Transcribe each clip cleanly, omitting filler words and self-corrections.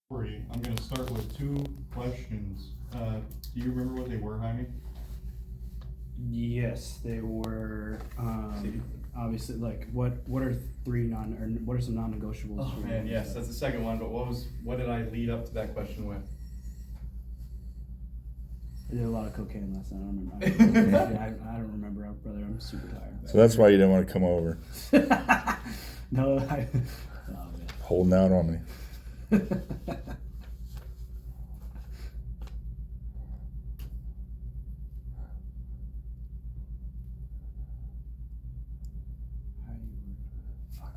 story. I'm going to start with two questions. Do you remember what they were, Jaime? Yes, they were. Obviously, like what are what are some non-negotiables? Oh man, yes, that's the second one. But what did I lead up to that question with? I did a lot of cocaine last night. I don't remember. I don't remember, brother. I'm super tired. So that's why you didn't want to come over. No, Holding out on me. Fuck, I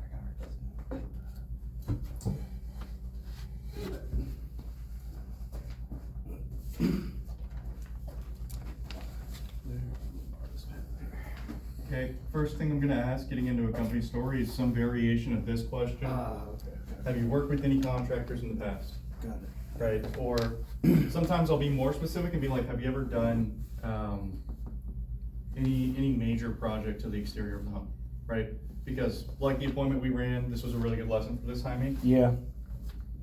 gotta write this down. Okay, first thing I'm going to ask, getting into a company story, is some variation of this question. Okay. Have you worked with any contractors in the past? Got it. Right, or sometimes I'll be more specific and be like, have you ever done any major project to the exterior of the home, right? Because like the appointment we ran, this was a really good lesson for this, Jaime. Yeah.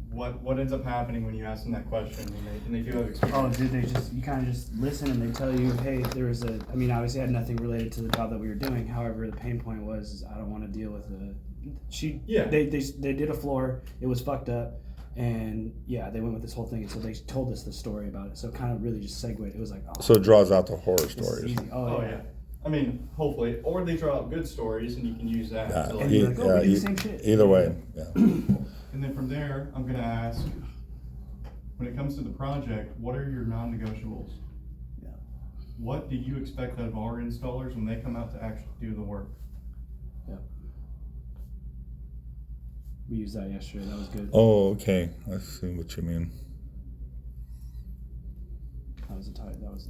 What ends up happening when you ask them that question and they do have experience? Oh, did they you kind of just listen and they tell you, hey, there was obviously it had nothing related to the job that we were doing. However, the pain point was I don't want to deal with they did a floor, it was fucked up, and yeah, they went with this whole thing, and so they told us the story about it. So it kind of really just segued. It was like, oh, So it draws out the horror this is stories. easy. Oh yeah. I mean, hopefully, or they draw out good stories and you can use that. Yeah, to, like, And you're like, oh, we do the same shit. Either way, yeah. and then from there, I'm gonna ask, when it comes to the project, what are your non-negotiables? Yeah. What do you expect out of our installers when they come out to actually do the work? Yeah. We used that yesterday. That was good. Oh, okay. I see what you mean. That was a tight. That was.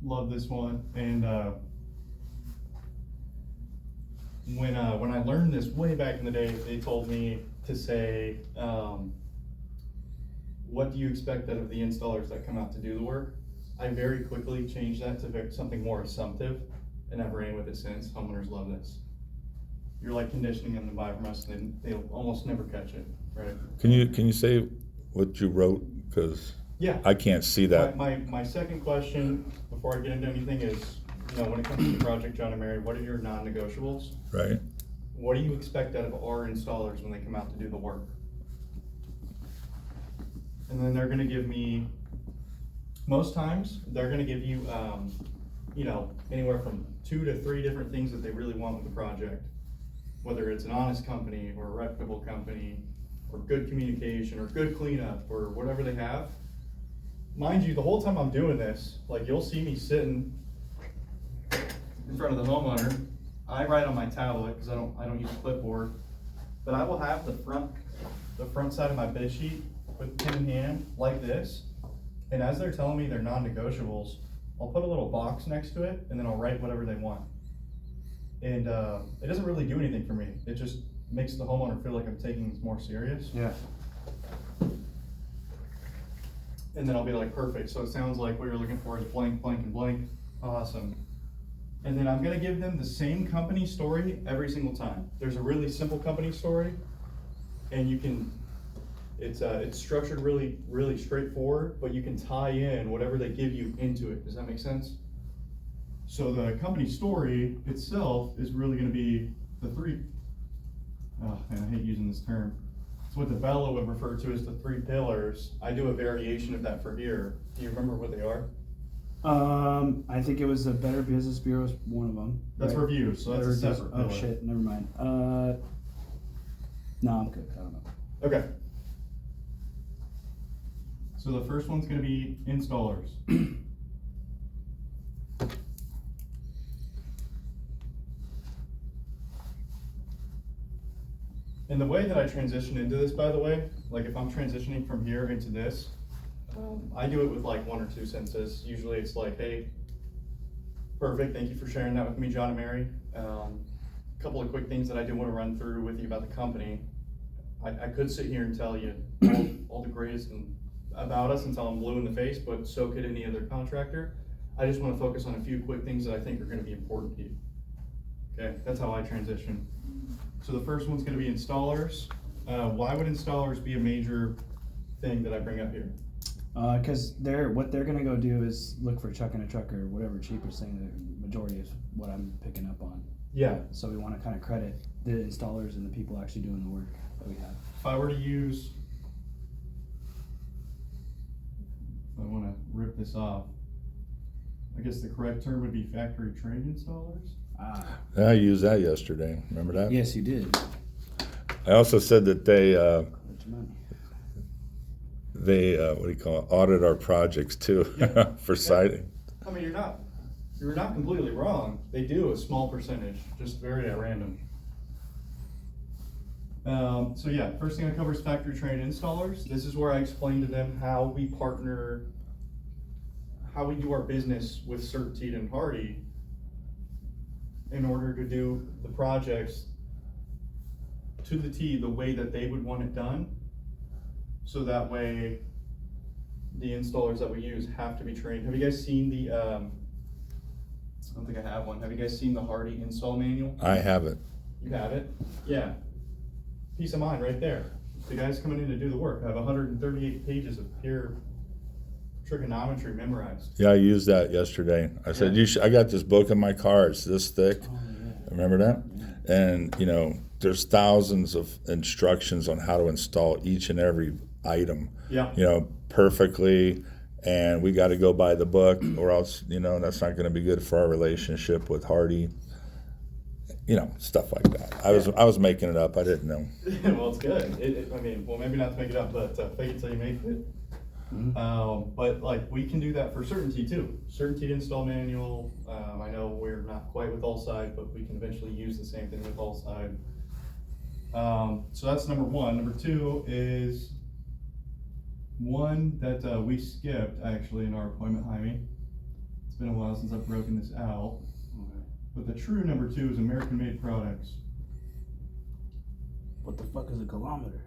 Love this one. And when I learned this way back in the day, they told me to say, what do you expect out of the installers that come out to do the work? I very quickly changed that to something more assumptive, and I've ran with it since. Homeowners love this. You're like conditioning them to buy from us, and they'll almost never catch it, right? Can you say what you wrote? Because Yeah. I can't see that. My second question, before I get into anything, is, when it comes to the project, John and Mary, what are your non-negotiables? Right. What do you expect out of our installers when they come out to do the work? And then they're gonna give me, most times, they're gonna give you, anywhere from 2 to 3 different things that they really want with the project. Whether it's an honest company, or a reputable company, or good communication, or good cleanup, or whatever they have. Mind you, the whole time I'm doing this, like, you'll see me sitting in front of the homeowner. I write on my tablet because I don't use a clipboard, but I will have the front side of my bid sheet with pen in hand like this, and as they're telling me their non-negotiables, I'll put a little box next to it, and then I'll write whatever they want. And it doesn't really do anything for me. It just makes the homeowner feel like I'm taking this more serious. Yeah. And then I'll be like, perfect, so it sounds like what you're looking for is blank, blank, and blank. Awesome. And then I'm gonna give them the same company story every single time. There's a really simple company story, and it's structured really, really straightforward, but you can tie in whatever they give you into it. Does that make sense? So the company story itself is really gonna be the 3, oh man, I hate using this term. It's what the Bella would refer to as the 3 pillars. I do a variation of that for here. Do you remember what they are? I think it was the Better Business Bureau was one of them. That's right? review, so that's a separate pillar. Oh shit, never mind. No, I'm good. I don't know. Okay. So the first one's gonna be installers. And the way that I transition into this, by the way, like if I'm transitioning from here into this, I do it with like 1 or 2 sentences. Usually it's like, hey, Perfect, thank you for sharing that with me, John and Mary. Couple of quick things that I do want to run through with you about the company. I could sit here and tell you all the greatest about us until I'm blue in the face, but so could any other contractor. I just want to focus on a few quick things that I think are going to be important to you. Okay, that's how I transition. So the first one's going to be installers. Why would installers be a major thing that I bring up here? Because what they're gonna go do is look for chuck in a truck or whatever cheapest thing. The majority is what I'm picking up on. Yeah. So we want to kind of credit the installers and the people actually doing the work that we have. If I were to use, if I want to rip this off, I guess the correct term would be factory trained installers. I used that yesterday. Remember that? Yes, you did. I also said that they Let your money. what do you call it, audit our projects too Yeah. for siting. I mean, you're not completely wrong. They do a small percentage, just very at random. So yeah, first thing I cover is factory trained installers. This is where I explain to them how we partner, how we do our business with Certainteed and Hardy in order to do the projects to the T the way that they would want it done. So that way the installers that we use have to be trained. Have you guys seen the, I don't think I have one. Have you guys seen the Hardy install manual? I haven't. You have it? Yeah. Peace of mind right there. The guys coming in to do the work. I have 138 pages of pure trigonometry memorized. Yeah, I used that yesterday. I said, Yeah. I got this book in my car. It's this thick. Oh, yeah. Remember that? And, there's thousands of instructions on how to install each and every item, Yeah. Perfectly. And we got to go by the book or else, that's not going to be good for our relationship with Hardy. Stuff like that. I was making it up. I didn't know. Well, it's good. Maybe not to make it up, but fake it till you make it. Mm-hmm. But like we can do that for Certainteed too. Certainteed install manual. I know we're not quite with Allside, but we can eventually use the same thing with Allside. So that's number one. Number two is one that we skipped actually in our appointment, Jaime. It's been a while since I've broken this out. But the true number two is American made products. What the fuck is a kilometer?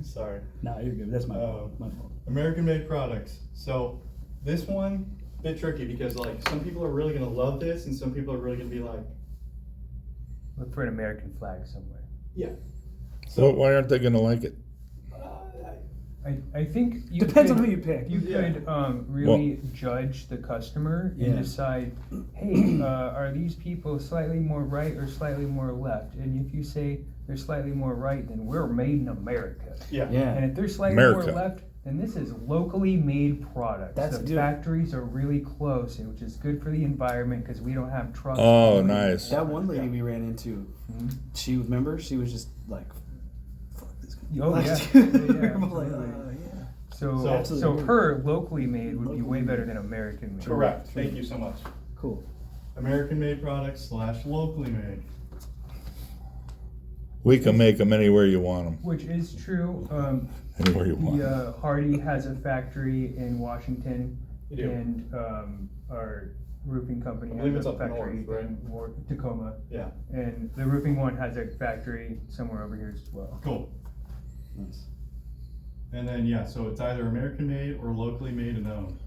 Sorry. No, you're good. That's my fault. American made products. So this one, a bit tricky because like some people are really gonna love this and some people are really gonna be like, Look for an American flag somewhere. yeah. So why aren't they going to like it? I think you Depends could, on who you pick. You Yeah. could really judge the customer and Yeah. decide, hey, are these people slightly more right or slightly more left? And if you say they're slightly more right, then we're made in America. Yeah. Yeah. And if they're slightly America. more left, then this is locally made products. That's the good. factories are really close, and which is good for the environment because we don't have trucks. Oh, going. nice. That one lady Yeah. we ran into, Mhm. she was just like, fuck this guy. Oh, Like, yeah. I'm like, Absolutely. yeah. So Absolutely. her locally made would be way better than American made. Correct. Thank you so much. Cool. American made products / locally made. We can make them anywhere you want them. Which is true. Anywhere you want 'em. The Hardy has a factory in Washington, You do. and our roofing company I believe has it's a up factory north, right? in Tacoma, Yeah. and the roofing one has a factory somewhere over here as well. Cool. Nice. And then yeah, so it's either American made or locally made and owned.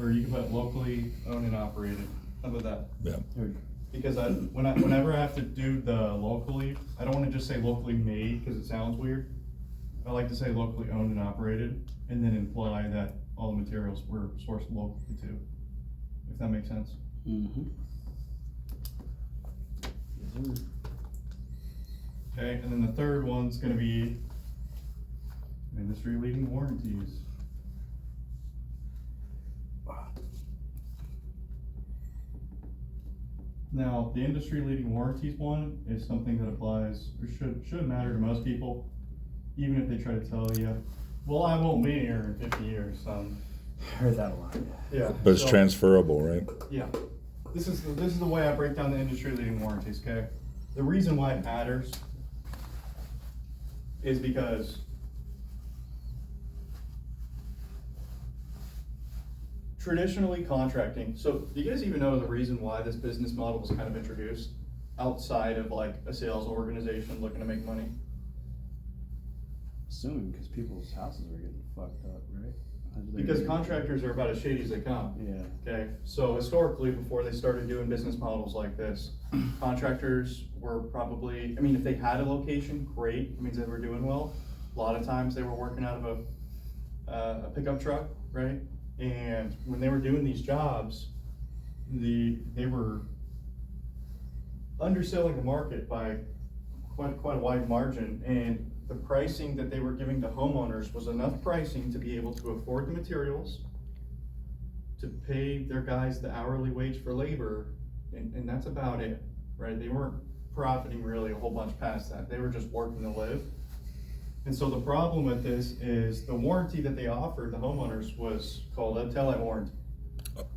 Or you can put locally owned and operated. How about that? Yeah. There we go. Because whenever I have to do the locally, I don't want to just say locally made because it sounds weird. I like to say locally owned and operated, and then imply that all the materials were sourced locally too. If that makes sense. Mm-hmm. Yes, sir. Okay, and then the third one's going to be industry leading warranties. Now, the industry leading warranties one is something that applies, or should matter to most people, even if they try to tell you, well, I won't be here in 50 years. Heard that a lot. Yeah. But it's so- transferable, right? Yeah. This is the way I break down the industry leading warranties, okay? The reason why it matters is because traditionally contracting, so do you guys even know the reason why this business model was kind of introduced outside of like a sales organization looking to make money? Assuming because people's houses are getting fucked up, right? Because contractors are about as shady as they come. Yeah. Okay, so historically, before they started doing business models like this, contractors were probably, I mean, if they had a location, great, it means they were doing well. A lot of times they were working out of a pickup truck, right? And when they were doing these jobs, they were underselling the market by quite a wide margin, and the pricing that they were giving to homeowners was enough pricing to be able to afford the materials, to pay their guys the hourly wage for labor, and that's about it, right? They weren't profiting really a whole bunch past that. They were just working to live. And so the problem with this is the warranty that they offered the homeowners was called a taillight warranty.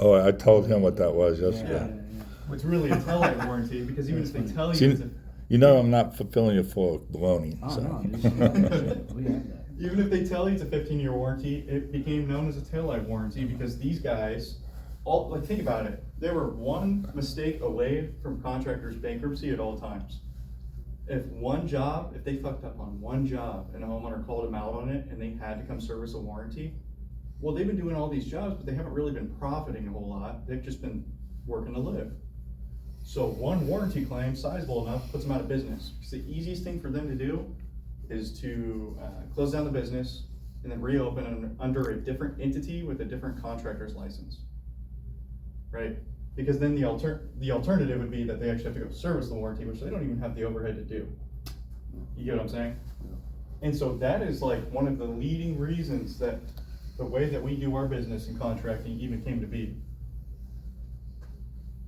Oh, I told him what that was yesterday. It's really a taillight warranty, because even if they tell See, you it's a, you know I'm not filling you full of baloney. Oh, So. no, you should have that shit. We have that. even if they tell you it's a 15-year warranty, it became known as a taillight warranty because these guys, all, like, think about it. They were one mistake away from contractors' bankruptcy at all times. If they fucked up on one job and a homeowner called them out on it and they had to come service a warranty, well, they've been doing all these jobs, but they haven't really been profiting a whole lot. They've just been working to live. So one warranty claim, sizable enough, puts them out of business. Because the easiest thing for them to do is to close down the business and then reopen under a different entity with a different contractor's license, right? Because then the alternative would be that they actually have to go service the warranty, which they don't even have the overhead to do. You get what I'm saying? And so that is like one of the leading reasons that the way that we do our business in contracting even came to be.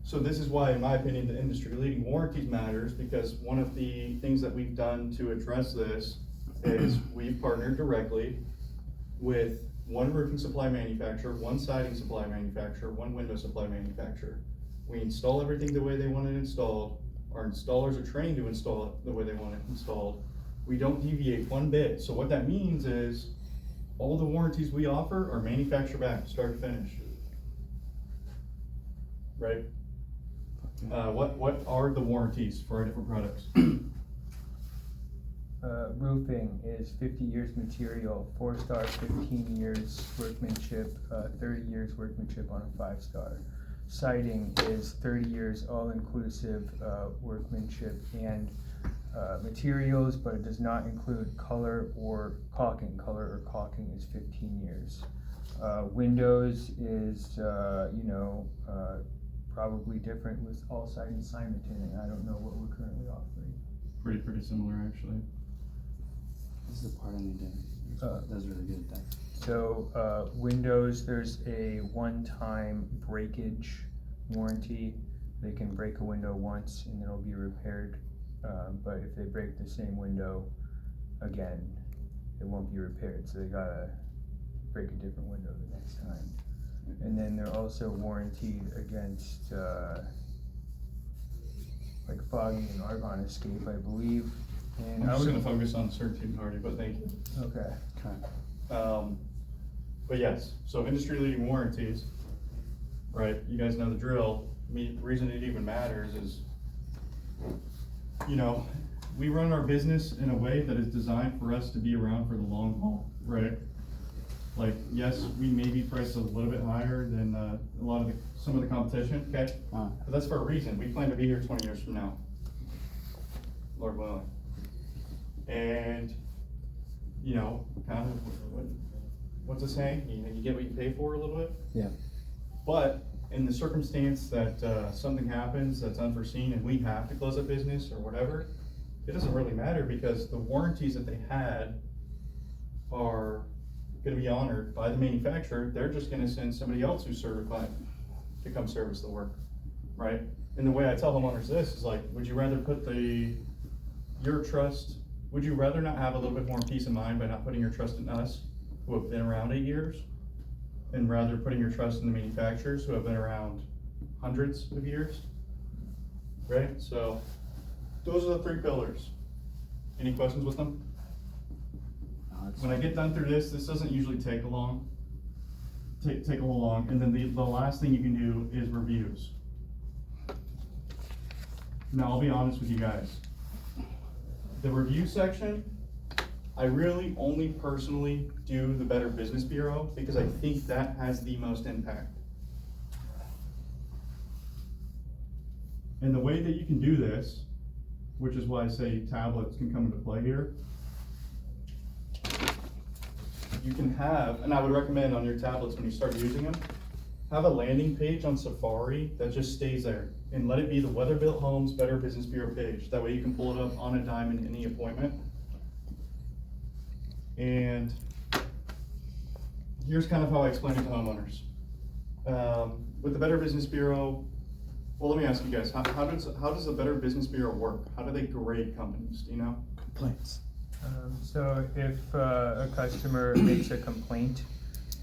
So this is why, in my opinion, the industry leading warranties matters, because one of the things that we've done to address this is we've partnered directly with one roofing supply manufacturer, one siding supply manufacturer, one window supply manufacturer. We install everything the way they want it installed. Our installers are trained to install it the way they want it installed. We don't deviate one bit. So what that means is all the warranties we offer are manufacturer back, start to finish. Right? What are the warranties for our different products? Roofing is 50 years material, 4-star, 15 years workmanship, 30 years workmanship on a 5-star. Siding is 30 years all-inclusive workmanship and materials, but it does not include color or caulking. Color or caulking is 15 years. Windows is, probably different with all siding Simon tinting. I don't know what we're currently offering. Pretty similar, actually. This is the part I need to. That's really good at that. So, windows, there's a one-time breakage warranty. They can break a window once and it'll be repaired. But if they break the same window again, it won't be repaired. So they gotta break a different window the next time. And then they're also warranted against like fogging and argon escape, I believe. And I'm just gonna focus on certainty party, but thank you. Okay. But yes, so industry leading warranties, right? You guys know the drill. I mean, the reason it even matters is, we run our business in a way that is designed for us to be around for the long haul, right? Like, yes, we may be priced a little bit higher than some of the competition, okay? But that's for a reason. We plan to be here 20 years from now, Lord willing. And, kind of, what's the saying? You get what you pay for a little bit? Yeah. But in the circumstance that something happens that's unforeseen and we have to close up business or whatever, it doesn't really matter because the warranties that they had are going to be honored by the manufacturer. They're just going to send somebody else who's certified to come service the work, right? And the way I tell homeowners this is like, would you rather put would you rather not have a little bit more peace of mind by not putting your trust in us, who have been around 8 years, and rather putting your trust in the manufacturers who have been around hundreds of years, right? So those are the 3 pillars. Any questions with them? When I get done through this doesn't usually take long. take a little long. And then the last thing you can do is reviews. Now, I'll be honest with you guys. The review section, I really only personally do the Better Business Bureau because I think that has the most impact. And the way that you can do this, which is why I say tablets can come into play here, you can have, and I would recommend on your tablets when you start using them, have a landing page on Safari that just stays there, and let it be the Weatherbuilt Homes Better Business Bureau page. That way you can pull it up on a dime in any appointment. And here's kind of how I explain it to homeowners. With the Better Business Bureau, well, let me ask you guys, how does the Better Business Bureau work? How do they grade companies, do you know? Complaints. So if a customer makes a complaint,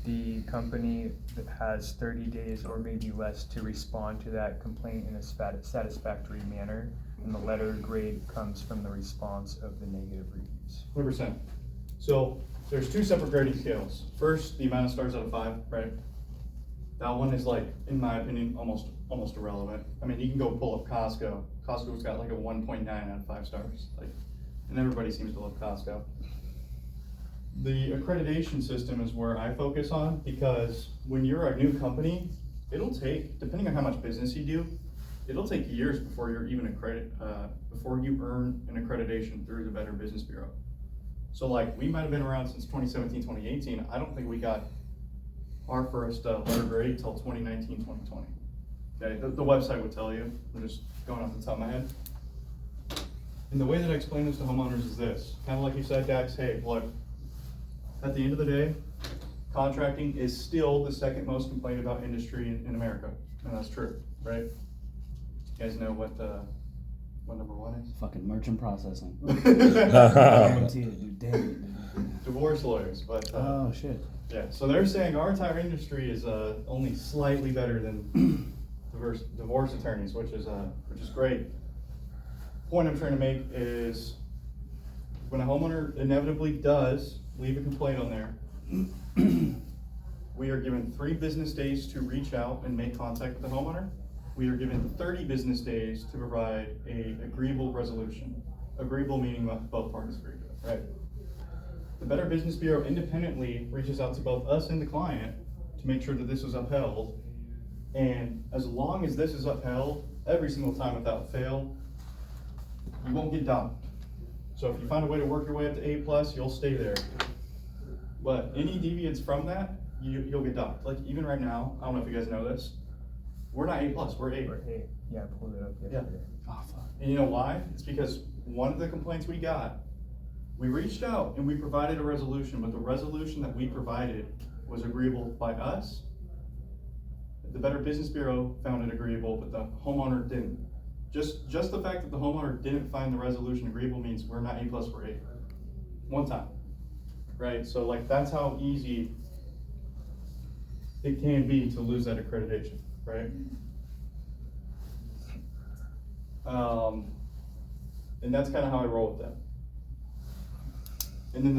the company has 30 days or maybe less to respond to that complaint in a satisfactory manner, and the letter grade comes from the response of the negative reviews. 100%. So there's two separate grading scales. First, the amount of stars out of 5, right? That one is, like, in my opinion, almost irrelevant. I mean, you can go pull up Costco. Costco's got like a 1.9 out of 5 stars. Like, and everybody seems to love Costco. The accreditation system is where I focus on, because when you're a new company, it'll take, depending on how much business you do, it'll take years before you're even before you earn an accreditation through the Better Business Bureau. So, like, we might have been around since 2017, 2018. I don't think we got our first letter grade till 2019, 2020. Okay, the website would tell you. I'm just going off the top of my head. And the way that I explain this to homeowners is this, kind of like you said, Dax, hey, look, at the end of the day, contracting is still the second most complained about industry in America, and that's true, right? You guys know what number 1 is? Fucking merchant processing. Guarantee it, dude. Damn it, dude. Divorce lawyers, but Oh shit. yeah. So they're saying our entire industry is only slightly better than divorce attorneys, which is great. Point I'm trying to make is, when a homeowner inevitably does leave a complaint on there, we are given 3 business days to reach out and make contact with the homeowner. We are given 30 business days to provide a agreeable resolution. Agreeable meaning both parties agree to it, right? The Better Business Bureau independently reaches out to both us and the client to make sure that this is upheld. And as long as this is upheld every single time without fail, you won't get docked. So if you find a way to work your way up to A+, you'll stay there. But any deviance from that, you'll get docked. Like, even right now, I don't know if you guys know this, we're not A+, we're A. Or A. Yeah, I pulled it up yesterday. Oh fuck. And you know why? It's because one of the complaints we got, we reached out and we provided a resolution, but the resolution that we provided was agreeable by us. The Better Business Bureau found it agreeable, but the homeowner didn't. Just the fact that the homeowner didn't find the resolution agreeable means we're not A+, we're A. One time, right? So, like, that's how easy it can be to lose that accreditation, right? And that's kind of how I roll with that. And then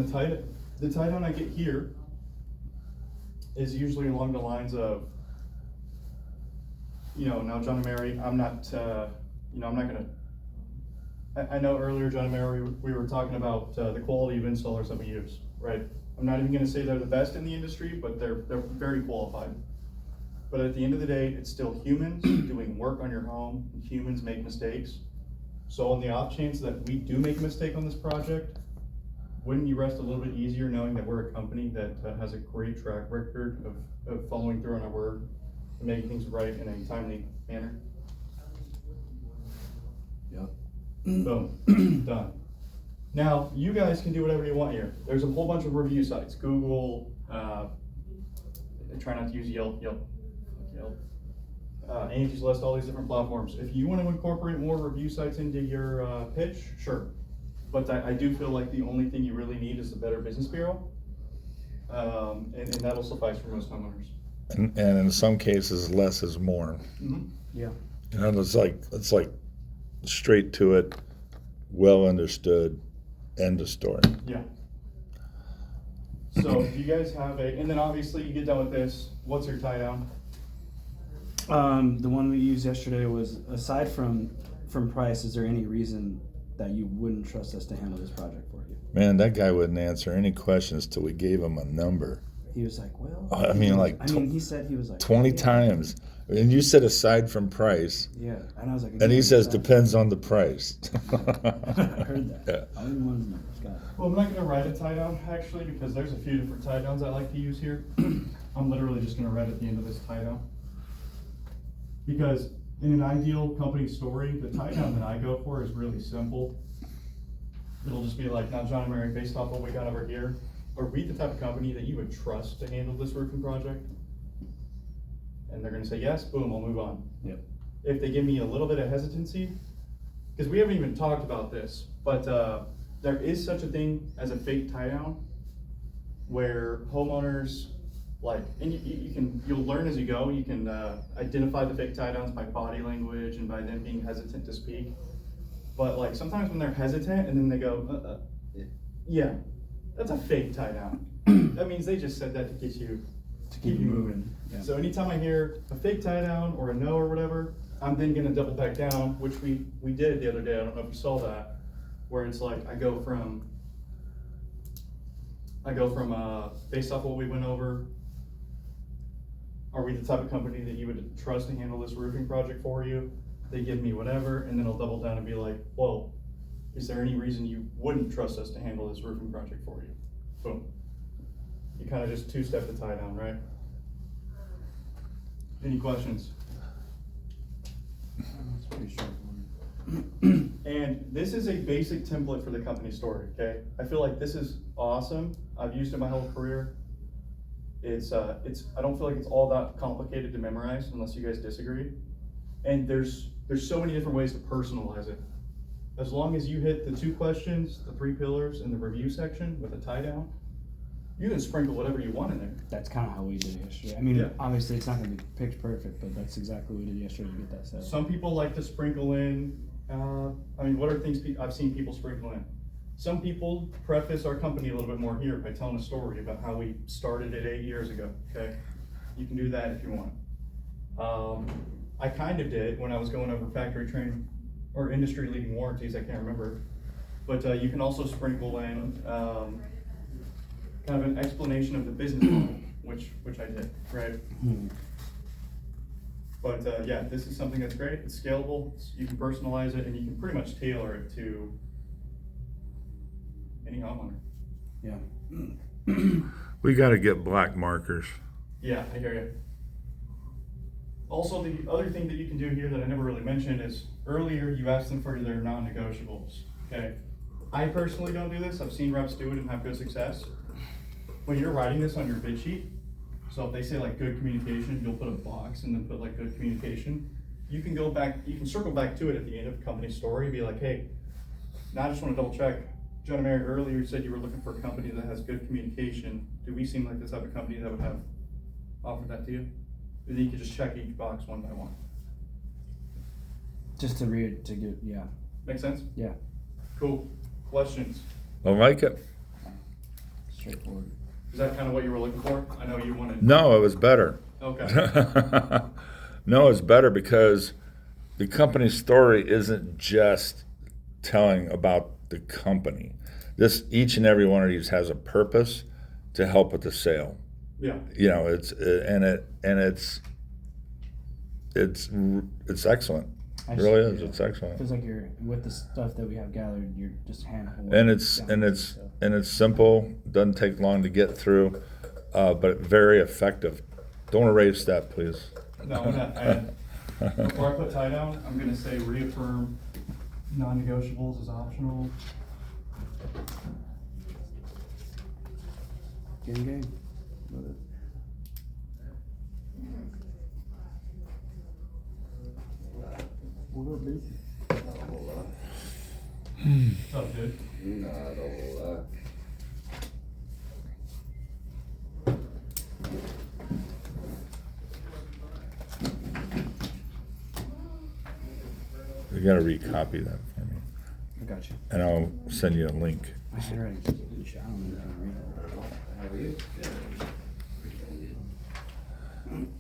the tie down I get here is usually along the lines of, now John and Mary, I'm not gonna, I know earlier, John and Mary, we were talking about the quality of installers that we use, right? I'm not even gonna say they're the best in the industry, but they're very qualified. But at the end of the day, it's still humans doing work on your home, and humans make mistakes. So on the off chance that we do make a mistake on this project, wouldn't you rest a little bit easier knowing that we're a company that has a great track record of following through on our word and making things right in a timely manner? Yep. Boom, done. Now, you guys can do whatever you want here. There's a whole bunch of review sites, Google, try not to use Yelp, Angie's List, all these different platforms. If you want to incorporate more review sites into your pitch, sure. But I do feel like the only thing you really need is the Better Business Bureau, and that'll suffice for most homeowners. And in some cases, less is more. Mm-hmm. Yeah. It's like straight to it, well understood, end of story. Yeah. So do you guys have and then obviously you get done with this, what's your tie down? The one we used yesterday was, aside from price, is there any reason that you wouldn't trust us to handle this project for you? Man, that guy wouldn't answer any questions till we gave him a number. He was like, well, I mean, he said he was like 20 yeah. times. And you said aside from price. Yeah, and I was like, And he says "Exactly." depends on the price. I heard that. Yeah. All he wanted was numbers. Got it. Well, I'm not gonna write a tie down actually, because there's a few different tie downs I like to use here. I'm literally just gonna write at the end of this tie down. Because in an ideal company story, the tie down that I go for is really simple. It'll just be like, now John and Mary, based off what we got over here, are we the type of company that you would trust to handle this roofing project? And they're gonna say yes, boom, I'll move on. Yep. If they give me a little bit of hesitancy, because we haven't even talked about this, but there is such a thing as a fake tie down where homeowners and you'll learn as you go. You can identify the fake tie downs by body language and by them being hesitant to speak. But like sometimes when they're hesitant and then they go, yeah, that's a fake tie down. That means they just said that to get you To keep you moving. Yeah. So anytime I hear a fake tie down or a no or whatever, I'm then gonna double back down, which we did the other day. I don't know if you saw that, where it's like I go from based off what we went over, are we the type of company that you would trust to handle this roofing project for you? They give me whatever, and then I'll double down and be like, well, is there any reason you wouldn't trust us to handle this roofing project for you? Boom. You kind of just two-step the tie down, right? Any questions? That's pretty straightforward. And this is a basic template for the company story, okay? I feel like this is awesome. I've used it my whole career. I don't feel like it's all that complicated to memorize unless you guys disagree. And there's so many different ways to personalize it. As long as you hit the 2 questions, the 3 pillars, and the review section with a tie down, you can sprinkle whatever you want in there. That's kind of how we did it yesterday. I mean, Yeah. obviously it's not going to be pitch perfect, but that's exactly what we did yesterday to get that set. Some people like to sprinkle in, what are things I've seen people sprinkle in? Some people preface our company a little bit more here by telling a story about how we started it 8 years ago, okay? You can do that if you want. I kind of did when I was going over factory training or industry leading warranties, I can't remember. But you can also sprinkle in kind of an explanation of the business model, which I did, right? But yeah, this is something that's great. It's scalable. You can personalize it, and you can pretty much tailor it to any homeowner. Yeah. We got to get black markers. Yeah, I hear you. Also, the other thing that you can do here that I never really mentioned is earlier you asked them for their non-negotiables. Okay, I personally don't do this. I've seen reps do it and have good success. When you're writing this on your bid sheet, so if they say like good communication, you'll put a box and then put like good communication. You can go back, you can circle back to it at the end of the company story and be like, hey, now I just want to double check. John and Mary, earlier you said you were looking for a company that has good communication. Do we seem like the type of company that would have offered that to you? And then you could just check each box one by one. Just to read, to get, yeah. Make sense? Yeah. Cool. Questions? I like it. Straightforward. Is that kind of what you were looking for? I know you wanted. No, it was better. Okay. No, it's better because the company story isn't just telling about the company. Each and every one of these has a purpose to help with the sale. Yeah. You know, it's excellent. It really is. It's excellent. Feels like you're with the stuff that we have gathered. You're just handling. And it's simple. Doesn't take long to get through, but very effective. Don't erase that, please. No, I'm not. Before I put tie down, I'm going to say reaffirm non-negotiables is optional. Game. What up, dude? What's up, dude? Not a whole lot. You got to recopy that for me, I got you. and I'll send you a link. My handwriting's I don't know if I can read it.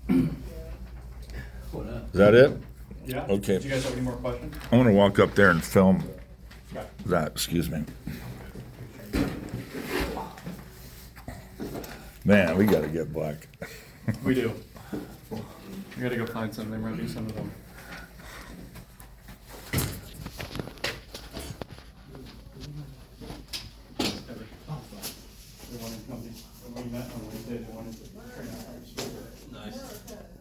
Is that it? Yeah. Okay. Do you guys have any more questions? I want to walk up there and film Okay. that. Excuse me. Man, we got to get black. We do. We gotta go find some. There might be some of them. Nice.